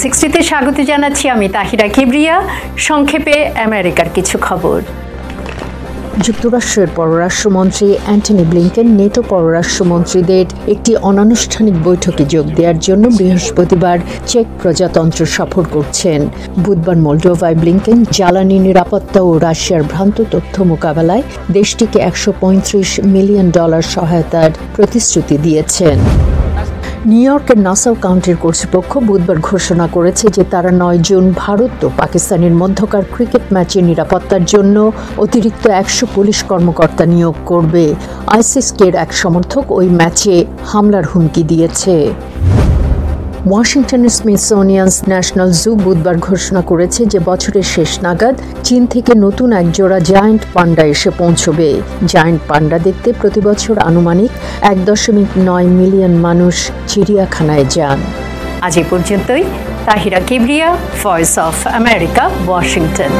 360-তে স্বাগত জানাচ্ছি আমি তাহিরা কিবরিয়া। সংক্ষেপে আমেরিকার কিছু খবর। যুক্তরাষ্ট্রের পররাষ্ট্রমন্ত্রী অ্যান্টনি ব্লিংকেন নেটো পররাষ্ট্রমন্ত্রীদের একটি অনানুষ্ঠানিক বৈঠকে যোগ দেওয়ার জন্য বৃহস্পতিবার চেক প্রজাতন্ত্র সফর করছেন। বুধবার মলডোভায় ব্লিংকেন জ্বালানি নিরাপত্তা ও রাশিয়ার ভ্রান্ত তথ্য মোকাবেলায় দেশটিকে $135 মিলিয়ন সহায়তার প্রতিশ্রুতি দিয়েছেন। নিউ ইয়র্কের নাসাউ কাউন্টির কর্তৃপক্ষ বুধবার ঘোষণা করেছে যে তারা 9 জুন ভারত ও পাকিস্তানের মধ্যকার ক্রিকেট ম্যাচের নিরাপত্তার জন্য অতিরিক্ত 100 পুলিশ কর্মকর্তা নিয়োগ করবে। আইসিসকের এক সমর্থক ওই ম্যাচে হামলার হুমকি দিয়েছে। ওয়াশিংটনের স্মিথসোনিয়ান ন্যাশনাল জু বুধবার ঘোষণা করেছে যে বছরের শেষ নাগাদ চীন থেকে নতুন এক জোড়া জায়ান্ট পান্ডা এসে পৌঁছবে। জায়ান্ট পান্ডা দেখতে প্রতি বছর আনুমানিক 1.9 মিলিয়ন মানুষ চিড়িয়াখানায় যান। আজ এ পর্যন্তই। Tahira Kibria, voice of America, Washington.